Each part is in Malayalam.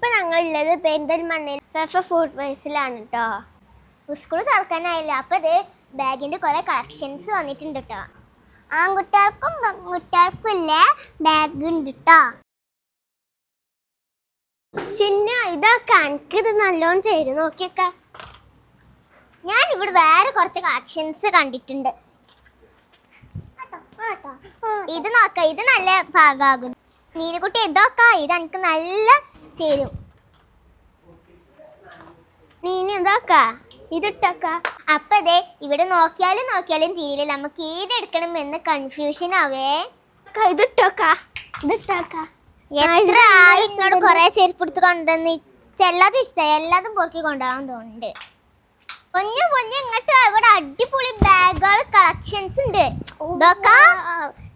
ഇപ്പൊ ഞങ്ങളുള്ളത് പെരിന്തൽമണ്ണയിൽ ഫെഫ ഫുഡ് വേസിലാണ് കേട്ടോ. സ്കൂൾ തുറക്കാനായില്ല. അപ്പൊ ഇത് ബാഗിന്റെ കുറെ കളക്ഷൻസ് വന്നിട്ടുണ്ട് കേട്ടോ. ആൺകുട്ടികൾക്കും പെൺകുട്ടികൾക്കും ഇല്ല ബാഗ് ഉണ്ട് കേട്ടോ. ചിന്ന ഇതൊക്കെ എനിക്കിത് നല്ലോണം ചെയ്ത് നോക്കിയൊക്കെ. ഞാൻ ഇവിടെ വേറെ കുറച്ച് കളക്ഷൻസ് കണ്ടിട്ടുണ്ട്. ഇത് നോക്ക, ഇത് നല്ല ഭാഗമാകും. നീനുകുട്ടി ഇതൊക്കെ ഇത് എനിക്ക് നല്ല ചേരും. നീന് ഇതൊക്ക ഇതിട്ടൊക്ക. അപ്പൊ അതെ ഇവിടെ നോക്കിയാലും തീരില്ല. നമുക്ക് ഏതെടുക്കണം എന്ന് കൺഫ്യൂഷൻ ആവേ. ഇതിട്ടോക്ക ഇതിട്ടോക്ക. എത്ര ആയി ഇങ്ങോട്ട് കൊറേ ചെരുപ്പ് എടുത്ത് കൊണ്ടുവന്ന് എല്ലാതും ഇഷ്ടമായി. എല്ലാതും പൊറുക്കി കൊണ്ടുപോകാൻ തോന്നുന്നുണ്ട്. പൊന്നു ഇങ്ങോട്ട് ഇവിടെ അടിപൊളി ബാഗുകൾ കളക്ഷൻസ് ഉണ്ട്. ഇതൊക്കെ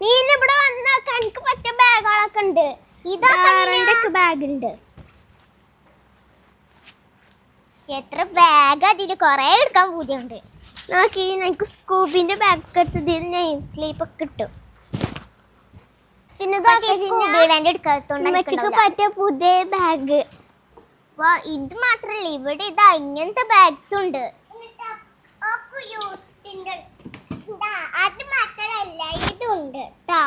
നീനിവിടെ വന്നൊക്കെ എനിക്ക് പറ്റിയ ബാഗുകളൊക്കെ ഉണ്ട്. ഇതൊക്കെ ബാഗ് ഉണ്ട്. എത്ര ബാഗ് അതിന് കൊറേ എടുക്കാൻ പൂതിയുണ്ട്. നോക്കി എനിക്ക് സ്കൂബിന്റെ ബാഗ് എടുത്തത് നെയിം സ്ലീപ്പ് ഒക്കെ കിട്ടും. പറ്റിയ പുതിയ ബാഗ്. ഇത് മാത്രല്ല ഇവിടെ ഇതാ ഇങ്ങനത്തെ ബാഗ്സ് ഉണ്ട്. അത് മാത്രല്ല ഇതുണ്ട് കേട്ടോ.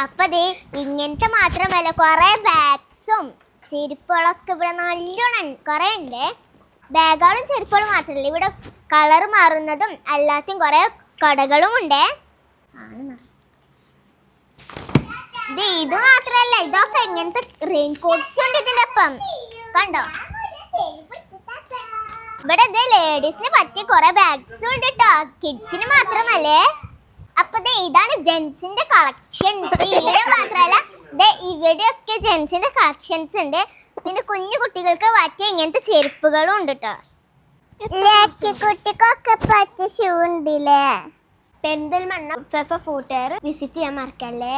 അപ്പൊ ദേ ഇങ്ങനത്തെ മാത്രമല്ല കൊറേ ബാഗ്സും ചെരുപ്പുകളൊക്കെ ഇവിടെ നല്ലോണം കുറെ ഉണ്ട്. ബാഗുകളും ചെരുപ്പുകളും മാത്രമല്ല ഇവിടെ കളർ മാറുന്നതും അല്ലാത്തും കുറെ കടകളും ഉണ്ട്. ഇത് മാത്രല്ല ഇതൊക്കെ ഇങ്ങനത്തെ റെയിൻ കോട്ട്സ് ഉണ്ട് ഇതിന്റെ ഒപ്പം. കണ്ടോ ഇവിടെ ഇത് ലേഡീസിന് പറ്റിയ കുറെ ബാഗ്സും ഉണ്ട് കേട്ടോ. കിഡ്സിന് മാത്രമല്ലേ. അപ്പൊ ഇതാണ് ജെന്റ്സിന്റെ കളക്ഷൻസ്. ഇവിടെ മാത്രല്ല ഇവിടെയൊക്കെ ജെന്റ്സിന്റെ കളക്ഷൻസ് ഉണ്ട്. പിന്നെ കുഞ്ഞു കുട്ടികൾക്ക് പറ്റിയ ഇങ്ങനത്തെ ചെരുപ്പുകളും ഉണ്ട് കേട്ടോ. കുട്ടിക്കൊക്കെ പറ്റിയ ഷൂ ഉണ്ടല്ലേ. പെരിന്തൽമണ്ണ ഫെഫ ഫുഡ് വെയർ വിസിറ്റ് ചെയ്യാൻ മറക്കല്ലേ.